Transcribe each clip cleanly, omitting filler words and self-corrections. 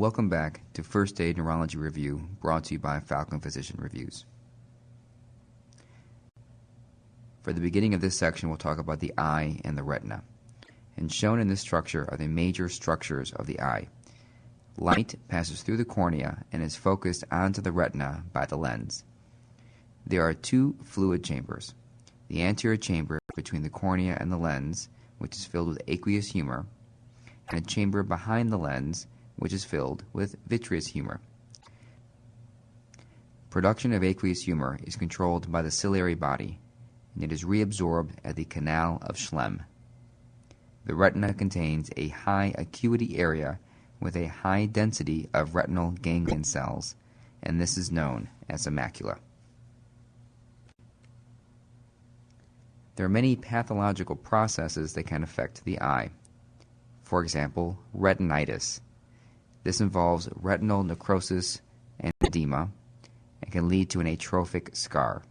Welcome back to First Aid Neurology Review, brought to you by Falcon Physician Reviews. For the beginning of this section, we'll talk about the eye and the retina. And shown in this structure are the major structures of the eye. Light passes through the cornea and is focused onto the retina by the lens. There are two fluid chambers. The anterior chamber between the cornea and the lens, which is filled with aqueous humor, and a chamber behind the lens, which is filled with vitreous humor. Production of aqueous humor is controlled by the ciliary body, and it is reabsorbed at the canal of Schlemm. The retina contains a high acuity area with a high density of retinal ganglion cells, and this is known as a macula. There are many pathological processes that can affect the eye. For example, retinitis. This involves retinal necrosis and edema and can lead to an atrophic scar.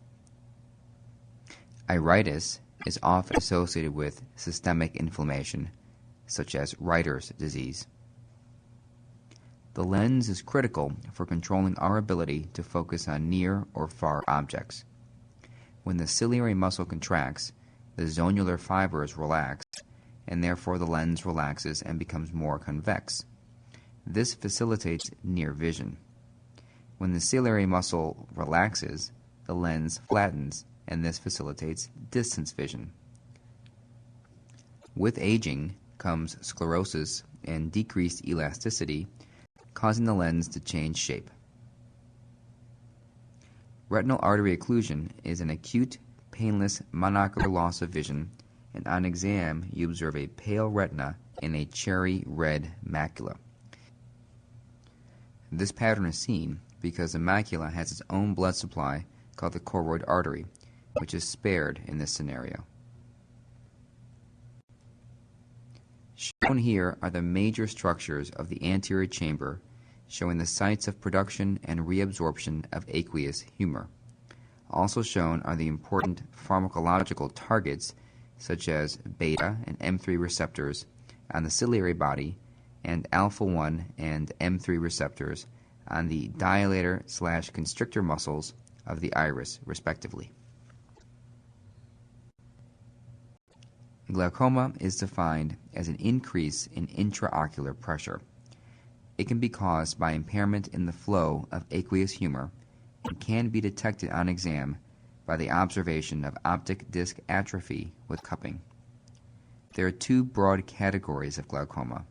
Iritis is often associated with systemic inflammation, such as Reiter's disease. The lens is critical for controlling our ability to focus on near or far objects. When the ciliary muscle contracts, the zonular fibers relax, and therefore the lens relaxes and becomes more convex. This facilitates near vision. When the ciliary muscle relaxes, the lens flattens, and this facilitates distance vision. With aging comes sclerosis and decreased elasticity, causing the lens to change shape. Retinal artery occlusion is an acute, painless monocular loss of vision, and on exam you observe a pale retina and a cherry red macula. This pattern is seen because the macula has its own blood supply called the choroid artery, which is spared in this scenario. Shown here are the major structures of the anterior chamber, showing the sites of production and reabsorption of aqueous humor. Also shown are the important pharmacological targets such as beta and M3 receptors on the ciliary body and alpha-1 and M3 receptors on the dilator/constrictor muscles of the iris, respectively. Glaucoma is defined as an increase in intraocular pressure. It can be caused by impairment in the flow of aqueous humor and can be detected on exam by the observation of optic disc atrophy with cupping. There are two broad categories of glaucoma.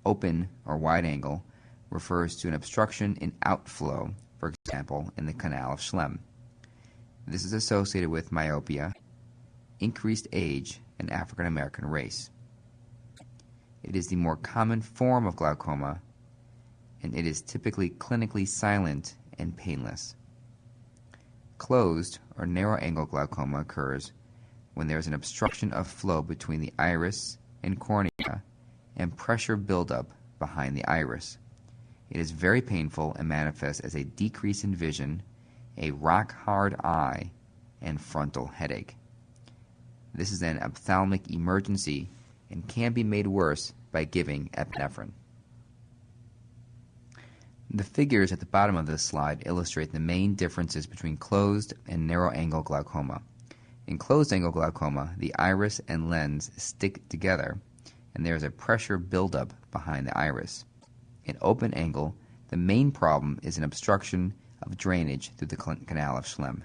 Open or wide angle refers to an obstruction in outflow, for example, in the canal of Schlemm. This is associated with myopia, increased age, and African American race. It is the more common form of glaucoma, and it is typically clinically silent and painless. Closed or narrow angle glaucoma occurs when there is an obstruction of flow between the iris and cornea and pressure buildup behind the iris. It is very painful and manifests as a decrease in vision, a rock-hard eye, and frontal headache. This is an ophthalmic emergency and can be made worse by giving epinephrine. The figures at the bottom of this slide illustrate the main differences between closed and narrow angle glaucoma. In closed angle glaucoma, the iris and lens stick together, and there is a pressure buildup behind the iris. In open angle, the main problem is an obstruction of drainage through the canal of Schlemm.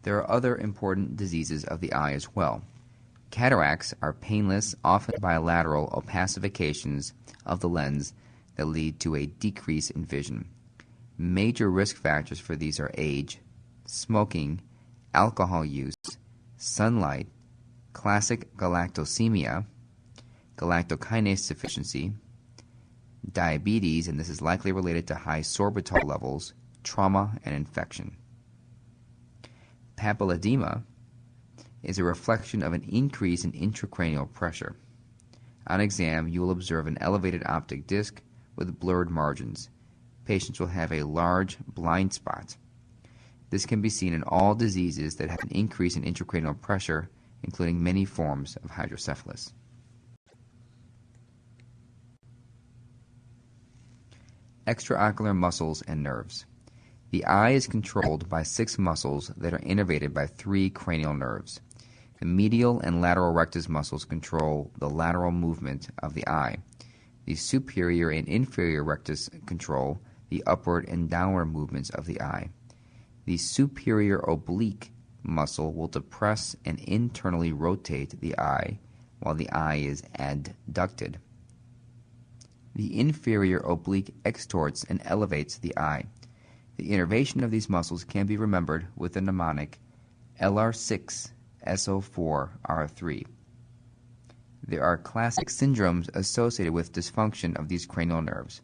There are other important diseases of the eye as well. Cataracts are painless, often bilateral opacifications of the lens that lead to a decrease in vision. Major risk factors for these are age, smoking, alcohol use, sunlight, classic galactosemia, galactokinase deficiency, diabetes, and this is likely related to high sorbitol levels, trauma, and infection. Papilledema is a reflection of an increase in intracranial pressure. On exam, you will observe an elevated optic disc with blurred margins. Patients will have a large blind spot. This can be seen in all diseases that have an increase in intracranial pressure including many forms of hydrocephalus. Extraocular muscles and nerves. The eye is controlled by 6 muscles that are innervated by 3 cranial nerves. The medial and lateral rectus muscles control the lateral movement of the eye. The superior and inferior rectus control the upward and downward movements of the eye. The superior oblique muscle will depress and internally rotate the eye while the eye is adducted. The inferior oblique extorts and elevates the eye. The innervation of these muscles can be remembered with the mnemonic LR6 SO4 R3. There are classic syndromes associated with dysfunction of these cranial nerves.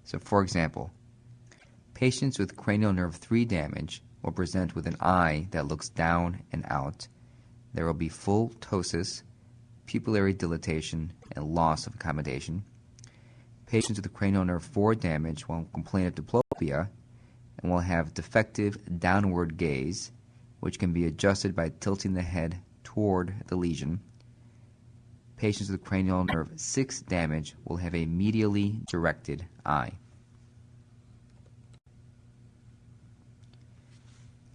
So, for example, patients with cranial nerve 3 damage will present with an eye that looks down and out. There will be full ptosis, pupillary dilatation, and loss of accommodation. Patients with cranial nerve 4 damage will complain of diplopia and will have defective downward gaze, which can be adjusted by tilting the head toward the lesion. Patients with cranial nerve 6 damage will have a medially directed eye.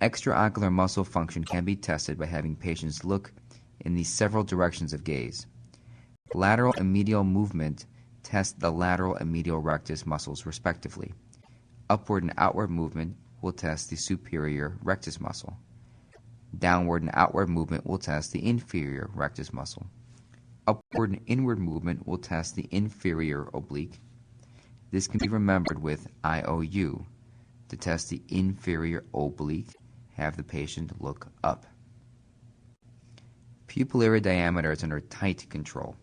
Extraocular muscle function can be tested by having patients look in the several directions of gaze. Lateral and medial movement test the lateral and medial rectus muscles respectively. Upward and outward movement will test the superior rectus muscle. Downward and outward movement will test the inferior rectus muscle. Upward and inward movement will test the inferior oblique. This can be remembered with IOU. To test the inferior oblique, have the patient look up. Pupillary diameter is under tight control.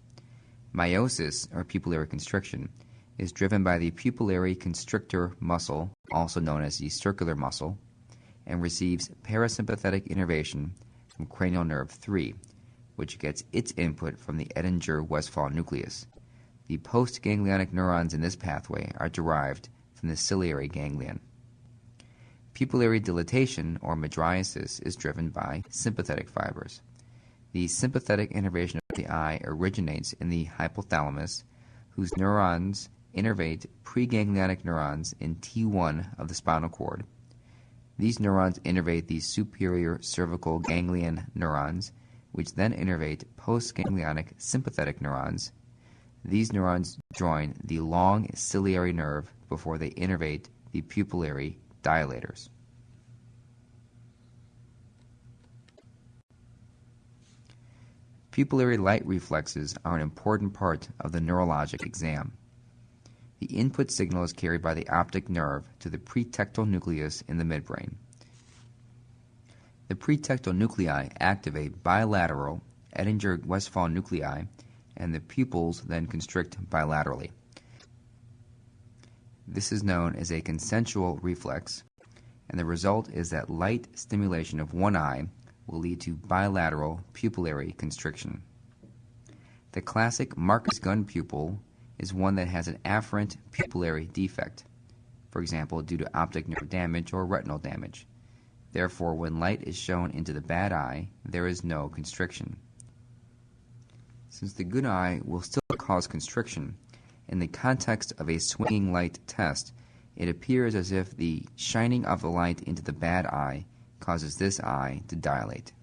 Meiosis, or pupillary constriction, is driven by the pupillary constrictor muscle, also known as the circular muscle, and receives parasympathetic innervation from cranial nerve 3, which gets its input from the Edinger-Westphal nucleus. The postganglionic neurons in this pathway are derived from the ciliary ganglion. Pupillary dilatation, or mydriasis, is driven by sympathetic fibers. The sympathetic innervation of the eye originates in the hypothalamus, whose neurons innervate preganglionic neurons in T1 of the spinal cord. These neurons innervate the superior cervical ganglion neurons, which then innervate postganglionic sympathetic neurons. These neurons join the long ciliary nerve before they innervate the pupillary dilators. Pupillary light reflexes are an important part of the neurologic exam. The input signal is carried by the optic nerve to the pretectal nucleus in the midbrain. The pretectal nuclei activate bilateral Edinger-Westphal nuclei, and the pupils then constrict bilaterally. This is known as a consensual reflex, and the result is that light stimulation of one eye will lead to bilateral pupillary constriction. The classic Marcus gun pupil is one that has an afferent pupillary defect, for example, due to optic nerve damage or retinal damage. Therefore, when light is shown into the bad eye, there is no constriction. Since the good eye will still cause constriction, in the context of a swinging light test, it appears as if the shining of the light into the bad eye causes this eye to dilate.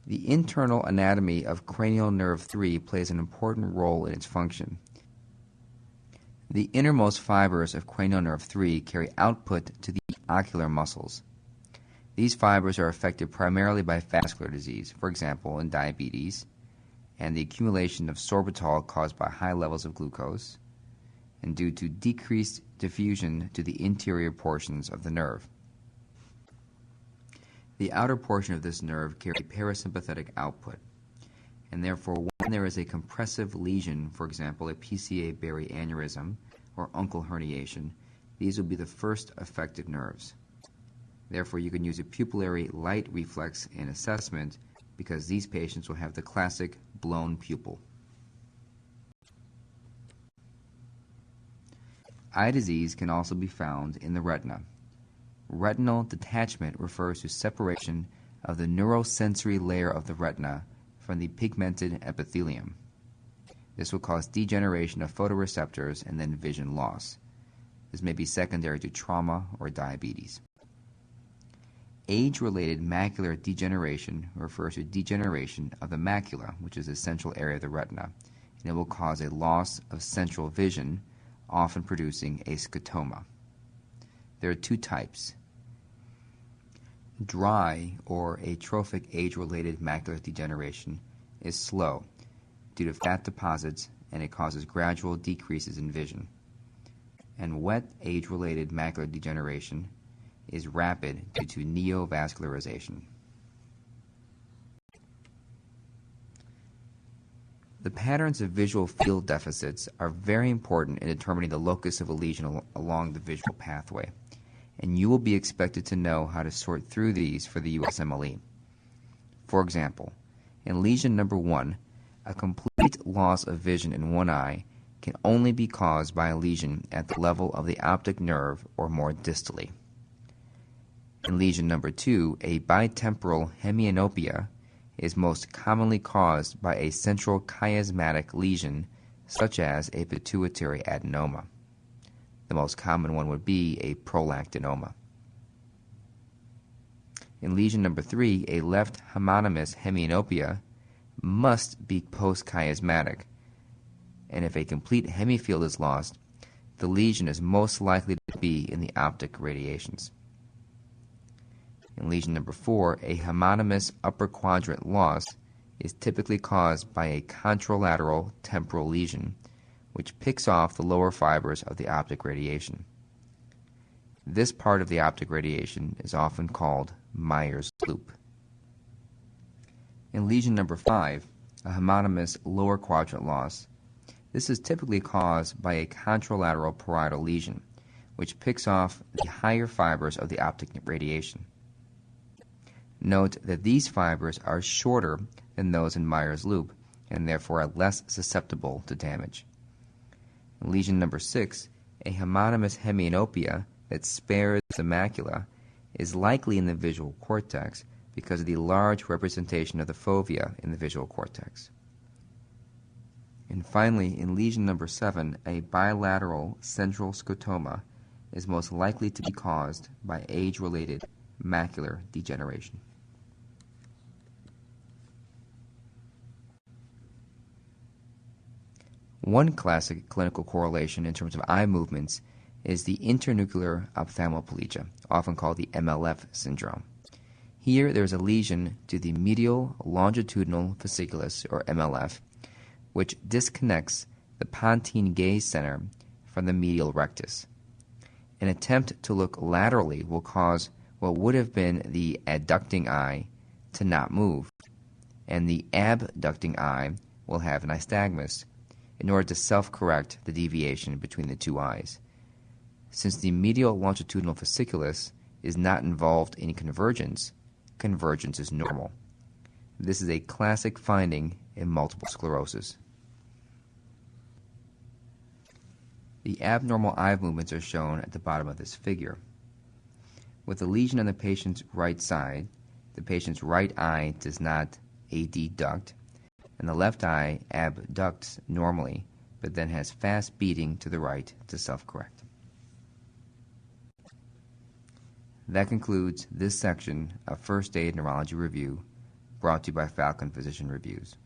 The internal anatomy of cranial nerve 3 plays an important role in its function. The innermost fibers of cranial nerve 3 carry output to the ocular muscles. These fibers are affected primarily by vascular disease, for example, in diabetes, and the accumulation of sorbitol caused by high levels of glucose, and due to decreased diffusion to the interior portions of the nerve. The outer portion of this nerve carries parasympathetic output, and therefore when there is a compressive lesion, for example, a PCA berry aneurysm or uncal herniation, these will be the first affected nerves. Therefore, you can use a pupillary light reflex in assessment because these patients will have the classic blown pupil. Eye disease can also be found in the retina. Retinal detachment refers to separation of the neurosensory layer of the retina from the pigmented epithelium. This will cause degeneration of photoreceptors and then vision loss. This may be secondary to trauma or diabetes. Age-related macular degeneration refers to degeneration of the macula, which is the central area of the retina, and it will cause a loss of central vision, often producing a scotoma. There are two types. Dry or atrophic age-related macular degeneration is slow due to fat deposits, and it causes gradual decreases in vision. And wet age-related macular degeneration is rapid due to neovascularization. The patterns of visual field deficits are very important in determining the locus of a lesion along the visual pathway, and you will be expected to know how to sort through these for the USMLE. For example, in lesion number 1, a complete loss of vision in one eye can only be caused by a lesion at the level of the optic nerve or more distally. In lesion number 2, a bitemporal hemianopia is most commonly caused by a central chiasmatic lesion, such as a pituitary adenoma. The most common one would be a prolactinoma. In lesion number 3, a left homonymous hemianopia must be post-chiasmatic, and if a complete hemifield is lost, the lesion is most likely to be in the optic radiations. In lesion number 4, a homonymous upper quadrant loss is typically caused by a contralateral temporal lesion, which picks off the lower fibers of the optic radiation. This part of the optic radiation is often called Meyer's loop. In lesion number 5, a homonymous lower quadrant loss, this is typically caused by a contralateral parietal lesion, which picks off the higher fibers of the optic radiation. Note that these fibers are shorter than those in Meyer's loop and therefore are less susceptible to damage. In lesion number 6, a homonymous hemianopia that spares the macula is likely in the visual cortex because of the large representation of the fovea in the visual cortex. And finally, in lesion number 7, a bilateral central scotoma is most likely to be caused by age-related macular degeneration. One classic clinical correlation in terms of eye movements is the internuclear ophthalmoplegia, often called the MLF syndrome. Here there is a lesion to the medial longitudinal fasciculus, or MLF, which disconnects the pontine gaze center from the medial rectus. An attempt to look laterally will cause what would have been the adducting eye to not move, and the abducting eye will have nystagmus in order to self-correct the deviation between the two eyes. Since the medial longitudinal fasciculus is not involved in convergence, convergence is normal. This is a classic finding in multiple sclerosis. The abnormal eye movements are shown at the bottom of this figure. With a lesion on the patient's right side, the patient's right eye does not adduct, and the left eye abducts normally, but then has fast beating to the right to self-correct. That concludes this section of First Aid Neurology Review, brought to you by Falcon Physician Reviews.